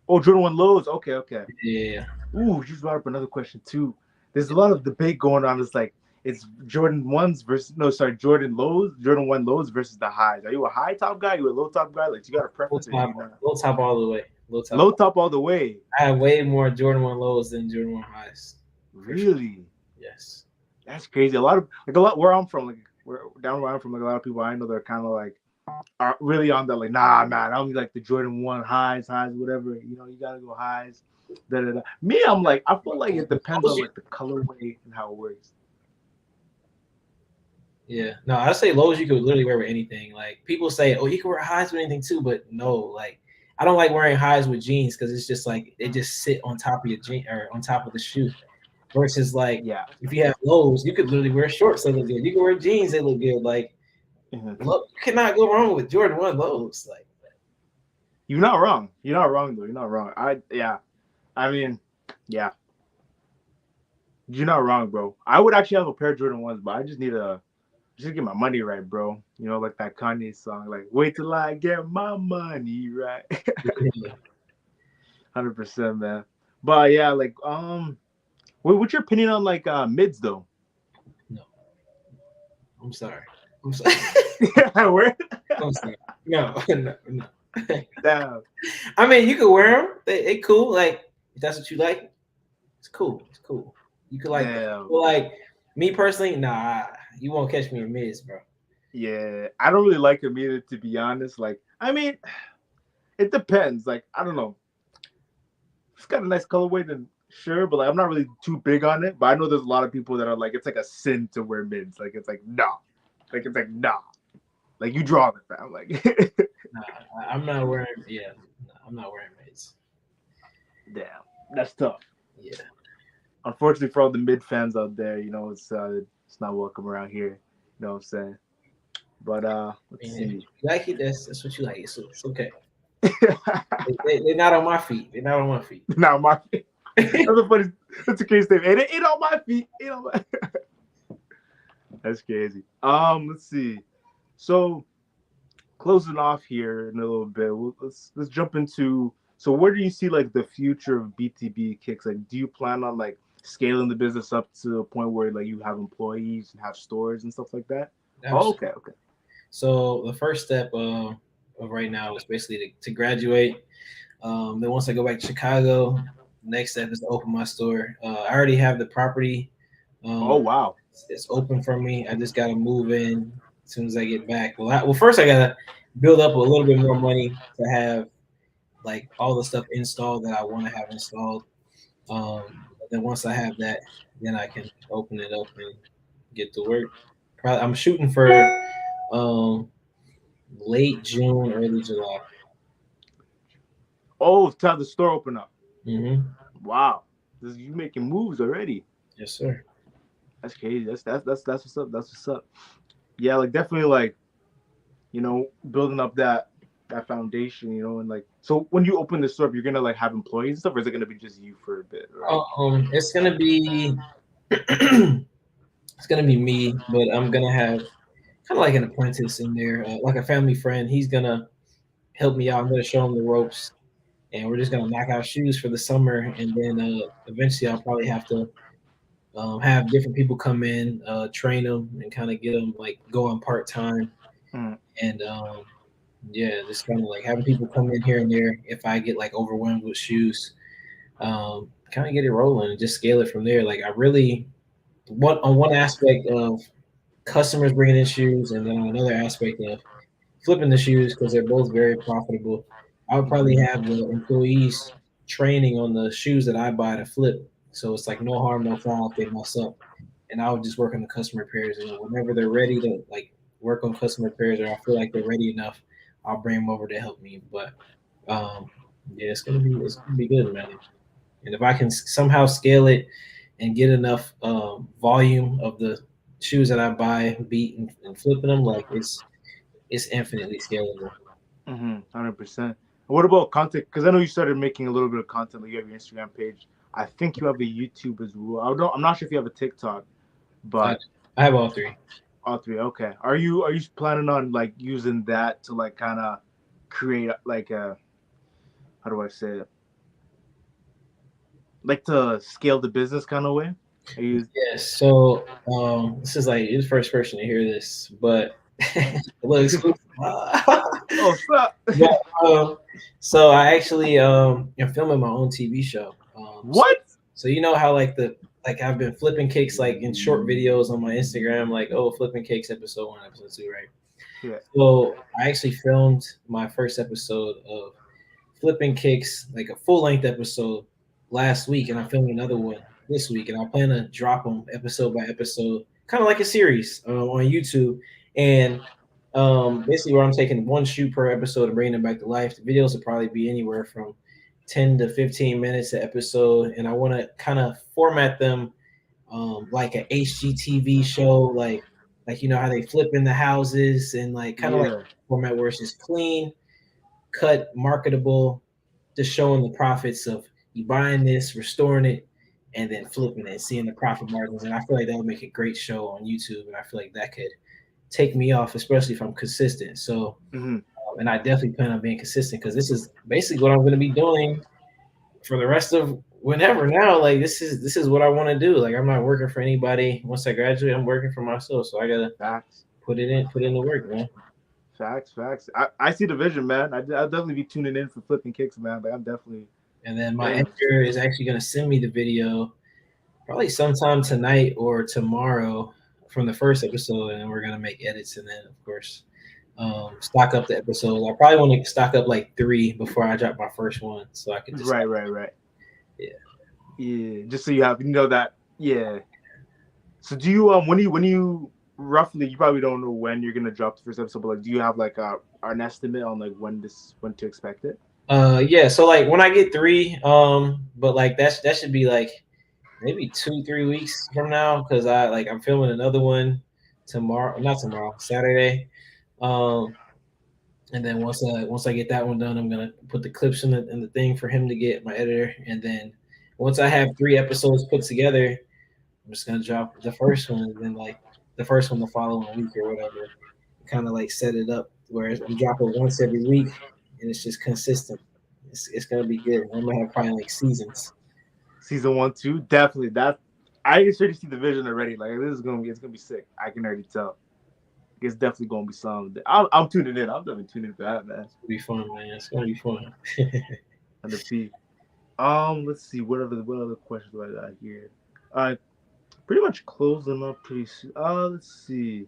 Oh, Jordan 1 lows. Okay, okay. Yeah. Ooh, you just brought up another question too. There's a lot of debate going on. It's like it's Jordan ones versus no, sorry, Jordan lows, Jordan 1 lows versus the highs. Are you a high top guy? Are you a low top guy? Like you got a Low preference or do top, you not? low top all the way. Low top. Low top all the way. I have way more Jordan 1 lows than Jordan 1 highs. For sure. Really? Yes. That's crazy. A lot where I'm from, like where down where I'm from, like a lot of people I know they're kind of like are really on that like nah man, I only like the Jordan 1 highs, whatever. You gotta go highs. Da, da, da. Me, I'm like I feel like it depends on Lows, like the colorway and how it works. yeah. No, I say lows you could literally wear with anything. Like people say, oh, you can wear highs with anything too, but no, like I don't like wearing highs with jeans because it's just like they just sit on top of your jean or on top of the shoe. Versus like Yeah. if you have lows, you could literally wear shorts, they look good. You can wear jeans, they look good. Like Mhm. look, you cannot go wrong with Jordan 1 lows. Like You're not wrong. You're not wrong though. You're not wrong. Yeah. I mean, yeah. You're not wrong, bro. I would actually have a pair of Jordan ones, but I just get my money right, bro. Like that Kanye song, like wait till I get my money right. yeah, 100%, man. But yeah, like what's your opinion on like mids though? no, I'm sorry. I'm sorry. Where? I'm sorry. No, no, no. Damn. I mean, you could wear them. They cool. Like if that's what you like, it's cool. It's cool. You could like that. Damn. But like me personally, nah, you won't catch me in mids, bro. Yeah, I don't really like them either, to be honest. Like, I mean, it depends. Like, I don't know. It's got a nice colorway, then sure, but like, I'm not really too big on it. But I know there's a lot of people that are like, it's like a sin to wear mids. Like, it's like nah. Like, it's like nah. Like, you draw it, fam. Like, Nah, I'm not wearing. Yeah, nah, I'm not wearing mids. damn, that's tough. Yeah. Unfortunately, for all the mid fans out there, it's not welcome around here. You know what I'm saying? But I let's mean, if see. you like it, that's what you like. It's okay. They're not on my feet. They're not on my feet. Now my that's a funny. That's a crazy statement. It ain't on my feet. Ain't on my. That's crazy. Let's see. So closing off here in a little bit. Let's jump into. So where do you see like the future of BTB Kicks? Like, do you plan on like scaling the business up to a point where like you have employees and have stores and stuff like that? Oh, okay, okay. So the first step of right now is basically to graduate. Then once I go back to Chicago, next step is to open my store. I already have the property. Oh Um, wow. it's open for me. I just got to move in, as soon as I get back. Well, first I gotta build up a little bit more money to have like all the stuff installed that I want to have installed. But then once I have that, then I can open it up and get to work. Probably I'm shooting for um late June, early July. Oh, to have the store open up. Hmm. Wow, you making moves already. Yes, sir. That's crazy. That's what's up. That's what's up. Yeah, like definitely like building up that foundation, and like so when you open the store up, you're gonna like have employees and stuff, or is it gonna be just you for a bit, right? It's gonna be it's gonna be me, but I'm gonna have kind of like an apprentice in there, like a family friend. He's gonna help me out. I'm gonna show him the ropes, and we're just gonna knock out shoes for the summer, and then eventually I'll probably have to have different people come in, train them, and kind of get them like going part time, Mm. and yeah, just kind of like having people come in here and there. If I get like overwhelmed with shoes, kind of get it rolling and just scale it from there. Like I really, one aspect of customers bringing in shoes, and then on another aspect of flipping the shoes because they're both very profitable. I would probably Mhm. have the employees training on the shoes that I buy to flip, so it's like no harm, no foul if they mess up, and I would just work on the customer repairs. And then whenever they're ready to like work on customer repairs, or I feel like they're ready enough, I'll bring them over to help me. But um, yeah, it's gonna be good, man. And if I can somehow scale it and get enough volume of the shoes that I buy, beat and flipping them, like it's infinitely scalable. 100%. What about content? Because I know you started making a little bit of content. Like you have your Instagram page. I think you have a YouTube as well. I'm not sure if you have a TikTok, I, but I have all three. all three. Okay. Are you planning on like using that to like kind of create like a, how do I say it? Like to scale the business kind of way? Are you? Yes. So this is like you're the first person to hear this, but a little exclusive. Oh, stop. But, so I actually am filming my own TV show. What? So you know how like I've been flipping cakes like in short videos on my Instagram, like oh flipping cakes episode 1, episode 2, right? Yeah. So I actually filmed my first episode of flipping kicks, like a full length episode last week, and I'm filming another one this week, and I plan to drop them episode by episode, kind of like a series on YouTube. And basically, where I'm taking one shoot per episode and bringing them back to life. The videos will probably be anywhere from 10 to 15 minutes an episode, and I want to kind of format them like an HGTV show, like you know how they flip in the houses and like kind of like Yeah. format where it's just clean, cut, marketable, just showing the profits of you buying this, restoring it, and then flipping it, seeing the profit margins. And I feel like that would make a great show on YouTube, and I feel like that could take me off, especially if I'm consistent. So, Hmm. and I definitely plan on being consistent because this is basically what I'm going to be doing for the rest of whenever now. Like this is what I want to do. Like I'm not working for anybody. Once I graduate, I'm working for myself. So I gotta Facts. put in the work, man. Facts. I see the vision, man. I'll definitely be tuning in for flipping kicks, man. Like I'm definitely. And then my Yeah. editor is actually gonna send me the video probably sometime tonight or tomorrow from the first episode, and then we're gonna make edits and then of course stock up the episodes. I probably want to stock up like 3 before I drop my first one, so I could just Right. yeah. Yeah. Just so you have that. Yeah. So do you when you roughly, you probably don't know when you're gonna drop the first episode, but like do you have like an estimate on like when to expect it? Yeah, so like when I get 3, but like that should be like maybe 2 3 weeks from now because I'm filming another one tomorrow, not tomorrow, Saturday. Um, and then once I get that one done, I'm gonna put the clips in the thing for him to get my editor, and then once I have 3 episodes put together, I'm just gonna drop the first one, and then like the first one the following week or whatever. Kind of like set it up where I'm dropping once every week, and it's just consistent. It's gonna be good. I'm gonna have probably like seasons. Season 1, 2, definitely. That I can already see the vision already. Like this is it's gonna be sick. I can already tell. It's definitely gonna be something. I'm tuning in. I'm definitely tuning in for that, man. It's gonna be fun, man. It's gonna be fun. And the P. Let's see. What other questions do I got here? Pretty much closing up pretty soon. Let's see.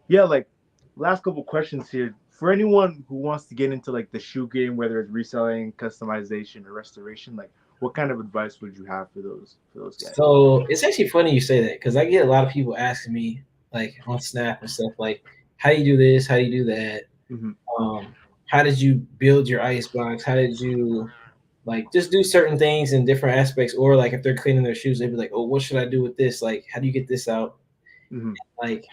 Yeah, like last couple questions here. For anyone who wants to get into like the shoe game, whether it's reselling, customization, or restoration, like what kind of advice would you have for those guys? So it's actually funny you say that because I get a lot of people asking me like on Snap and stuff like, how do you do this? How do you do that? Mm-hmm. Um, how did you build your ice box? How did you like just do certain things in different aspects? Or like if they're cleaning their shoes, they'd be like, oh, what should I do with this? Like, how do you get this out? Mm-hmm. Like,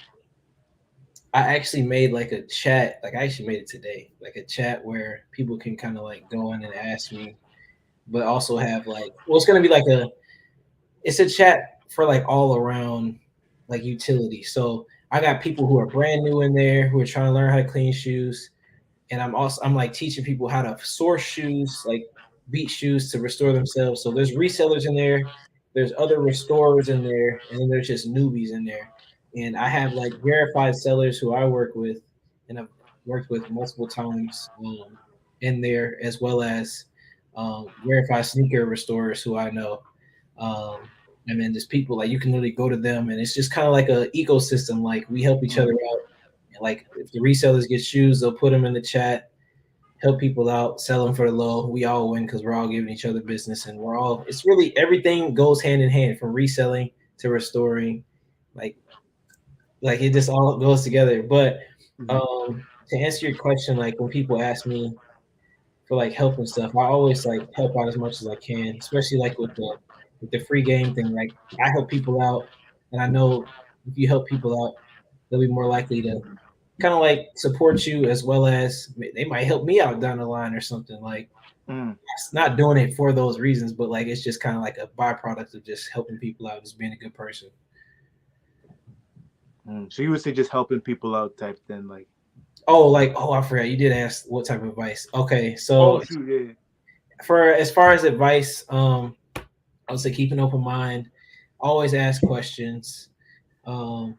I actually made like a chat, like I actually made it today, like a chat where people can kind of like go in and ask me, but also have like, well, it's gonna be like it's a chat for like all around like utility. So I got people who are brand new in there who are trying to learn how to clean shoes, and I'm like teaching people how to source shoes, like beat shoes to restore themselves. So there's resellers in there, there's other restorers in there, and then there's just newbies in there. And I have like verified sellers who I work with, and I've worked with multiple times in there, as well as verified sneaker restorers who I know. Um, and then there's people like you can literally go to them, and it's just kind of like a ecosystem. Like we help each other out. Like if the resellers get shoes, they'll put them in the chat, help people out, sell them for the low. We all win because we're all giving each other business, and we're all. It's really everything goes hand in hand from reselling to restoring, like it just all goes together. But Mm-hmm. to answer your question, like when people ask me for like help and stuff, I always like help out as much as I can, especially like with the free game thing. Like I help people out, and I know if you help people out, they'll be more likely to kind of like support you as well as they might help me out down the line or something. Like Mm. it's not doing it for those reasons, but like it's just kind of like a byproduct of just helping people out, just being a good person. Mm. So you would say just helping people out type then, like. Oh, like oh, I forgot you did ask what type of advice. Okay, Oh so shoot, yeah. for as far as advice, I would say keep an open mind, always ask questions, um,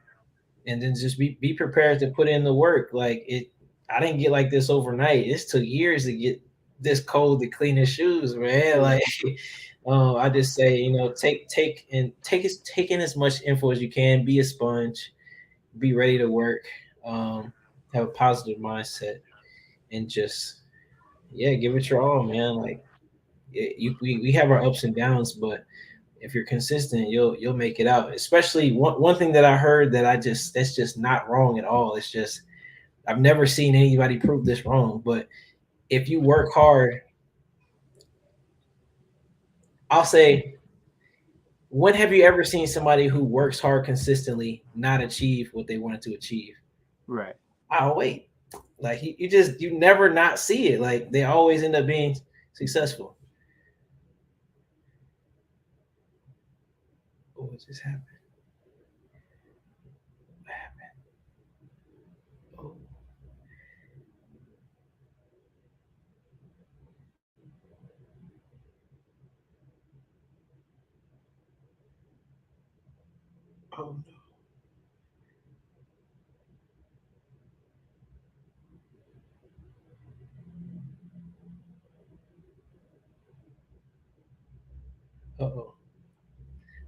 and then just be prepared to put in the work. Like it, I didn't get like this overnight. It took years to get this cold to clean his shoes, man. Yeah. Like, I just say, take in as much info as you can. Be a sponge. Be ready to work. Have a positive mindset, and just yeah, give it your all, man. Like we have our ups and downs, but if you're consistent, you'll make it out. Especially one thing that I heard that that's just not wrong at all. It's just I've never seen anybody prove this wrong. But if you work hard, I'll say, when have you ever seen somebody who works hard consistently not achieve what they wanted to achieve? Right. Oh wait, like you never not see it. Like they always end up being successful. Oh, what just happened? Oh, oh no. Oh,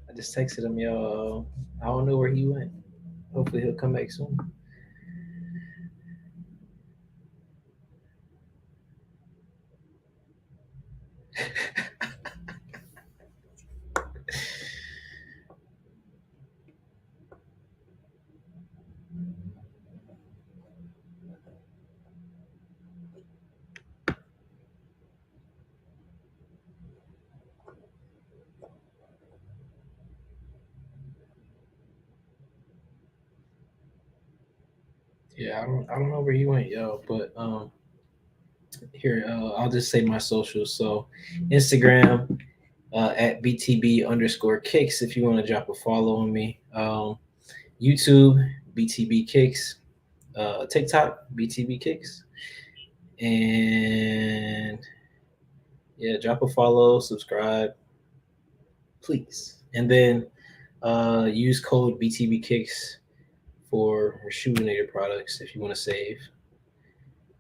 I just texted him, yo. I don't know where he went. Hopefully he'll come back soon. Yeah, I don't know where he went, yo. But here, I'll just say my socials. So Instagram at BTB underscore kicks if you want to drop a follow on me. YouTube BTB kicks. TikTok BTB kicks. And yeah, drop a follow, subscribe, please. And then use code BTB kicks for Rejuvenator products if you want to save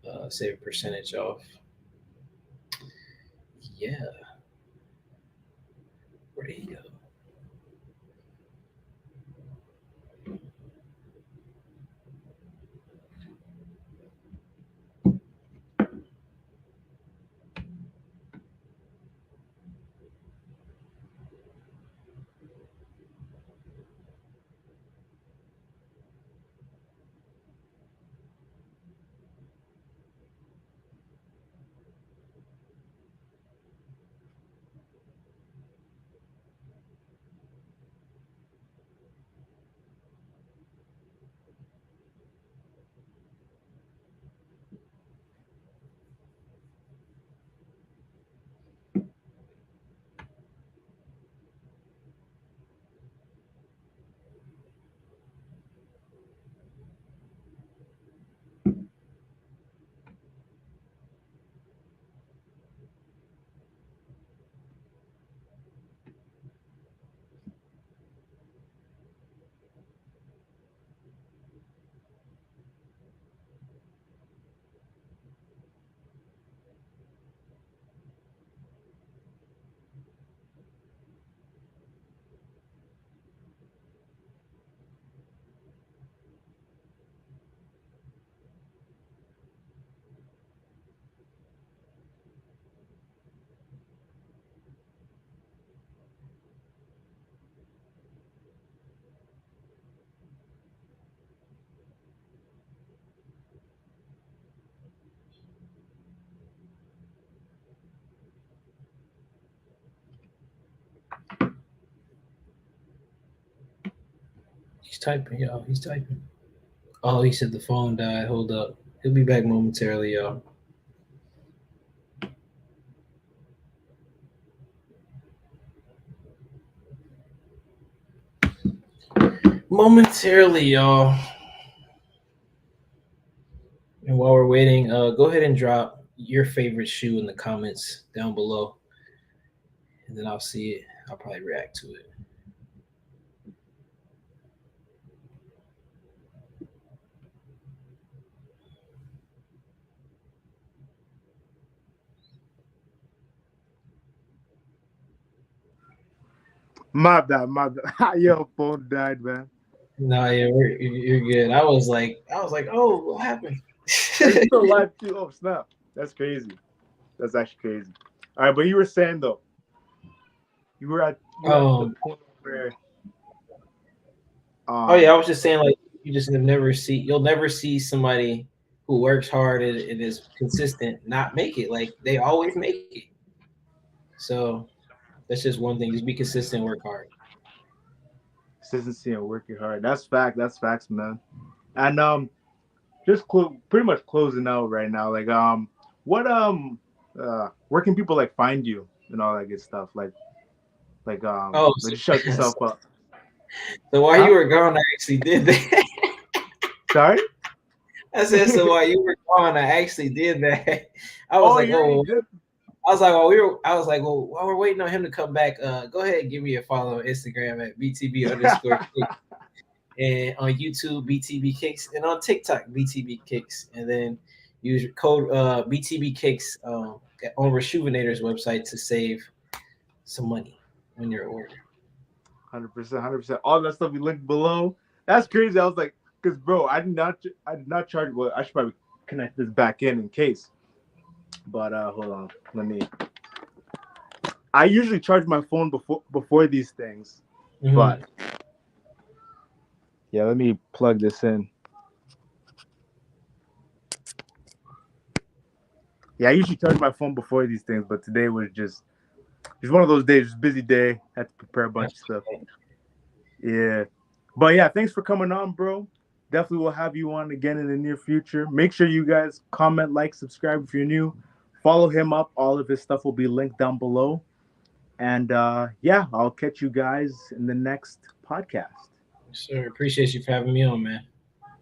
a percentage off. Yeah, where you go? He's typing, y'all. He's typing. Oh, he said the phone died. Hold up. He'll be back momentarily, y'all. Momentarily, y'all. And while we're waiting, go ahead and drop your favorite shoe in the comments down below, and then I'll see it. I'll probably react to it. My bad. Yo, phone died, man. No, yeah, you're good. I was like, oh, what happened? Are you still live too? Oh snap! That's crazy. That's actually crazy. All right, but you were saying though, you were at the um, point where oh yeah, I um was just saying like you'll never see somebody who works hard and is consistent not make it. Like they always make it. So that's just one thing. Just be consistent, work hard. consistency and working hard. That's fact. That's facts, man. And just pretty much closing out right now. Like what where can people like find you and all that good stuff? Oh, like just shout so, yourself up. so while you Huh? were gone, I actually did that. Sorry. I said so while you were gone, I actually did that. I was Oh, like, you already oh, did. I was like, well, while we're waiting on him to come back, go ahead and give me a follow on Instagram at BTB underscore Kicks, and on YouTube BTB Kicks, and on TikTok BTB Kicks, and then use code BTB Kicks on Rejuvenator's website to save some money on your order. 100%, 100%. All that stuff you linked below. That's crazy. I was like, because bro, I did not charge. Well, I should probably connect this back in case. But hold on, let me. I usually charge my phone before these things, Mm-hmm. but yeah, let me plug this in. Yeah, I usually charge my phone before these things, but today was just one of those days, just busy day. Had to prepare a bunch of stuff. Yeah. But yeah, thanks for coming on, bro. Definitely will have you on again in the near future. Make sure you guys comment, like, subscribe if you're new. Follow him up. All of his stuff will be linked down below. And yeah, I'll catch you guys in the next podcast. Sure, appreciate you for having me on, man.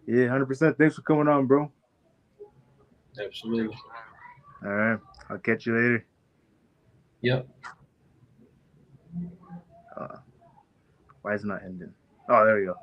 Yeah, 100%. Thanks for coming on, bro. Absolutely. All right. I'll catch you later. Yep. Uh, why is it not ending? Oh, there we go.